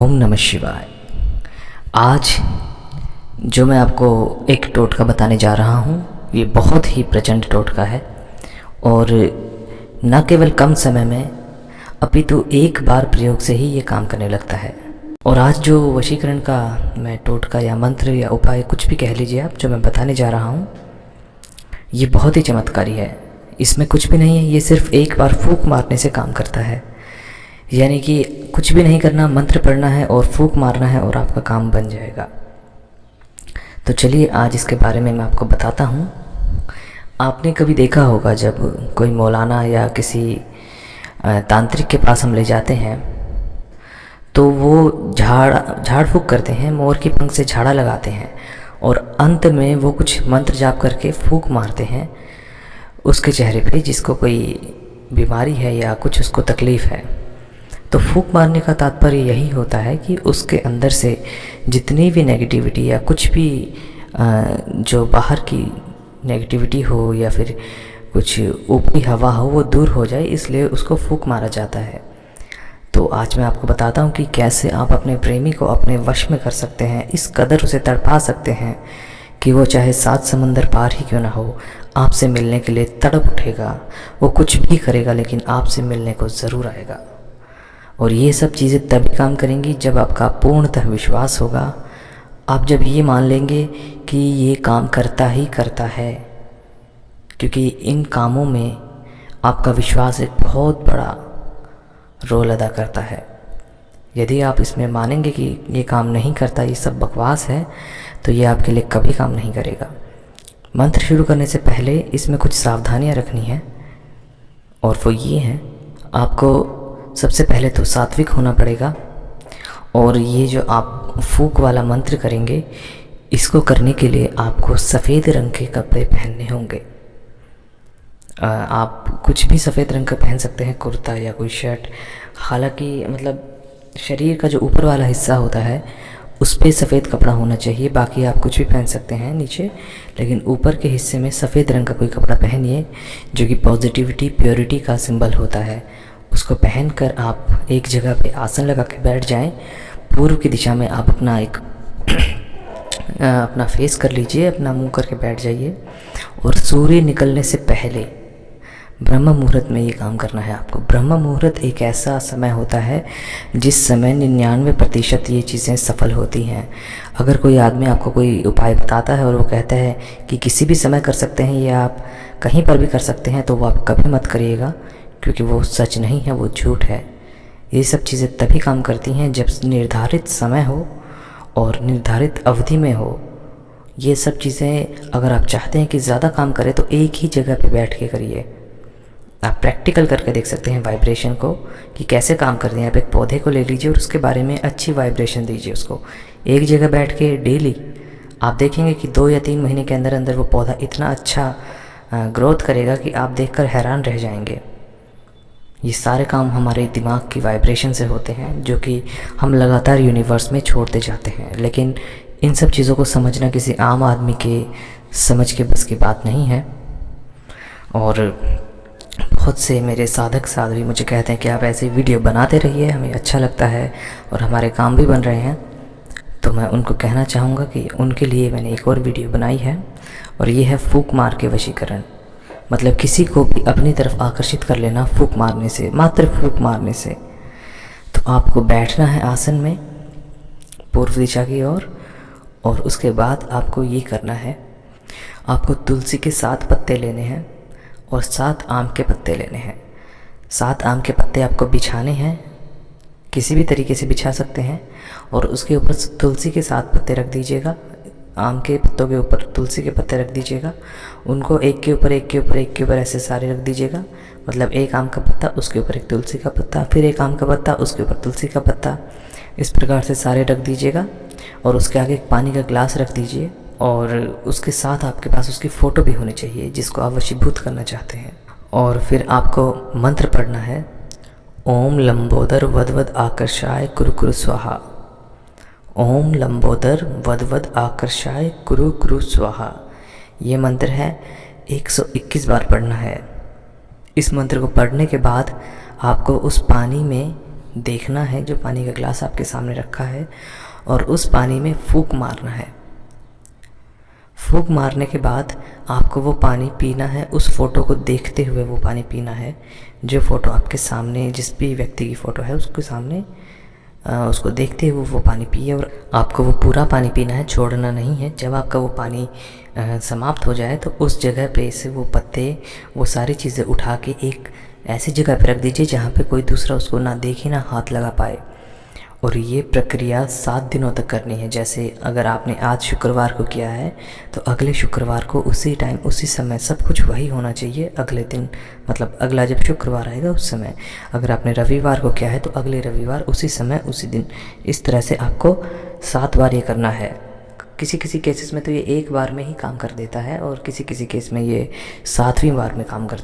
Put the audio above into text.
ओम नमः शिवाय। आज जो मैं आपको एक टोटका बताने जा रहा हूँ, ये बहुत ही प्रचंड टोटका है और न केवल कम समय में अपितु एक बार प्रयोग से ही ये काम करने लगता है। और आज जो वशीकरण का मैं टोटका या मंत्र या उपाय कुछ भी कह लीजिए आप, जो मैं बताने जा रहा हूँ, ये बहुत ही चमत्कारी है। इसमें कुछ भी नहीं है, ये सिर्फ एक बार फूंक मारने से काम करता है। यानी कि कुछ भी नहीं करना, मंत्र पढ़ना है और फूंक मारना है और आपका काम बन जाएगा। तो चलिए आज इसके बारे में मैं आपको बताता हूँ। आपने कभी देखा होगा जब कोई मौलाना या किसी तांत्रिक के पास हम ले जाते हैं तो वो झाड़ फूंक करते हैं, मोर की पंख से झाड़ा लगाते हैं और अंत में वो कुछ मंत्र जाप करके फूंक मारते हैं उसके चेहरे पे, जिसको कोई बीमारी है या कुछ उसको तकलीफ़ है। तो फूंक मारने का तात्पर्य यही होता है कि उसके अंदर से जितनी भी नेगेटिविटी या कुछ भी जो बाहर की नेगेटिविटी हो या फिर कुछ ऊपरी हवा हो वो दूर हो जाए, इसलिए उसको फूंक मारा जाता है। तो आज मैं आपको बताता हूँ कि कैसे आप अपने प्रेमी को अपने वश में कर सकते हैं, इस कदर उसे तड़पा सकते हैं कि वो चाहे 7 समंदर पार ही क्यों ना हो, आपसे मिलने के लिए तड़प उठेगा। वो कुछ भी करेगा लेकिन आपसे मिलने को ज़रूर आएगा। और ये सब चीज़ें तभी काम करेंगी जब आपका पूर्णतः विश्वास होगा। आप जब ये मान लेंगे कि ये काम करता ही करता है, क्योंकि इन कामों में आपका विश्वास एक बहुत बड़ा रोल अदा करता है। यदि आप इसमें मानेंगे कि ये काम नहीं करता, ये सब बकवास है, तो ये आपके लिए कभी काम नहीं करेगा। मंत्र शुरू करने से पहले इसमें कुछ सावधानियां रखनी है और वो ये हैं, आपको सबसे पहले तो सात्विक होना पड़ेगा। और ये जो आप फूंक वाला मंत्र करेंगे, इसको करने के लिए आपको सफ़ेद रंग के कपड़े पहनने होंगे। आप कुछ भी सफ़ेद रंग का पहन सकते हैं, कुर्ता या कोई शर्ट। हालांकि मतलब शरीर का जो ऊपर वाला हिस्सा होता है उस पर सफ़ेद कपड़ा होना चाहिए, बाकी आप कुछ भी पहन सकते हैं नीचे, लेकिन ऊपर के हिस्से में सफ़ेद रंग का कोई कपड़ा पहनिए जो कि पॉजिटिविटी, प्योरिटी का सिंबल होता है। उसको पहनकर आप एक जगह पे आसन लगा के बैठ जाएं। पूर्व की दिशा में आप अपना अपना फेस कर लीजिए, अपना मुंह करके बैठ जाइए और सूर्य निकलने से पहले ब्रह्म मुहूर्त में ये काम करना है आपको। ब्रह्म मुहूर्त एक ऐसा समय होता है जिस समय 99% ये चीज़ें सफल होती हैं। अगर कोई आदमी आपको कोई उपाय बताता है और वो कहता है कि किसी भी समय कर सकते हैं या आप कहीं पर भी कर सकते हैं, तो वो आप कभी मत करिएगा, क्योंकि वो सच नहीं है, वो झूठ है। ये सब चीज़ें तभी काम करती हैं जब निर्धारित समय हो और निर्धारित अवधि में हो। ये सब चीज़ें अगर आप चाहते हैं कि ज़्यादा काम करें तो एक ही जगह पे बैठ के करिए। आप प्रैक्टिकल करके देख सकते हैं वाइब्रेशन को कि कैसे काम करते हैं। आप एक पौधे को ले लीजिए और उसके बारे में अच्छी वाइब्रेशन दीजिए उसको। एक जगह बैठ के डेली आप देखेंगे कि 2 या 3 महीने के अंदर अंदर वो पौधा इतना अच्छा ग्रोथ करेगा कि आप देखकर हैरान रह जाएंगे। ये सारे काम हमारे दिमाग की वाइब्रेशन से होते हैं, जो कि हम लगातार यूनिवर्स में छोड़ते जाते हैं। लेकिन इन सब चीज़ों को समझना किसी आम आदमी के समझ के बस की बात नहीं है। और बहुत से मेरे साधक साध्वी मुझे कहते हैं कि आप ऐसे वीडियो बनाते रहिए, हमें अच्छा लगता है और हमारे काम भी बन रहे हैं। तो मैं उनको कहना चाहूँगा कि उनके लिए मैंने एक और वीडियो बनाई है और ये है फूंक मार के वशीकरण। मतलब किसी को भी अपनी तरफ आकर्षित कर लेना फूंक मारने से, मात्र फूंक मारने से। तो आपको बैठना है आसन में पूर्व दिशा की ओर और उसके बाद आपको ये करना है, आपको तुलसी के 7 पत्ते लेने हैं और 7 आम के पत्ते लेने हैं। 7 आम के पत्ते आपको बिछाने हैं, किसी भी तरीके से बिछा सकते हैं, और उसके ऊपर तुलसी के 7 पत्ते रख दीजिएगा। आम के पत्तों के ऊपर तुलसी के पत्ते रख दीजिएगा। उनको एक के ऊपर एक के ऊपर एक के ऊपर ऐसे सारे रख दीजिएगा। मतलब एक आम का पत्ता, उसके ऊपर एक तुलसी का पत्ता, फिर एक आम का पत्ता, उसके ऊपर तुलसी का पत्ता, इस प्रकार से सारे रख दीजिएगा। और उसके आगे एक पानी का ग्लास रख दीजिए और उसके साथ आपके पास उसकी फ़ोटो भी होनी चाहिए जिसको आप वशीभूत करना चाहते हैं। और फिर आपको मंत्र पढ़ना है, ओम लंबोदर वदवद आकर्षाय कुरु कुरु स्वाहा। ओम लंबोदर वदवद आकर्षाय कुरु कुरु स्वाहा। ये मंत्र है, 121 बार पढ़ना है। इस मंत्र को पढ़ने के बाद आपको उस पानी में देखना है जो पानी का गिलास आपके सामने रखा है और उस पानी में फूंक मारना है। फूंक मारने के बाद आपको वो पानी पीना है, उस फ़ोटो को देखते हुए वो पानी पीना है। जो फ़ोटो आपके सामने, जिस भी व्यक्ति की फ़ोटो है उसके सामने उसको देखते हुए वो पानी पिए और आपको वो पूरा पानी पीना है, छोड़ना नहीं है। जब आपका वो पानी समाप्त हो जाए तो उस जगह पे से वो पत्ते, वो सारी चीज़ें उठा के एक ऐसी जगह पे रख दीजिए जहाँ पे कोई दूसरा उसको ना देखे ना हाथ लगा पाए। और ये प्रक्रिया 7 दिनों तक करनी है। जैसे अगर आपने आज शुक्रवार को किया है तो अगले शुक्रवार को उसी टाइम उसी समय सब कुछ वही होना चाहिए। अगले दिन मतलब अगला जब शुक्रवार आएगा उस समय, अगर आपने रविवार को किया है तो अगले रविवार उसी समय उसी दिन। इस तरह से आपको 7 बार ये करना है। किसी किसी केसेस में तो ये एक बार में ही काम कर देता है और किसी किसी केस में ये 7वीं बार में काम करता है।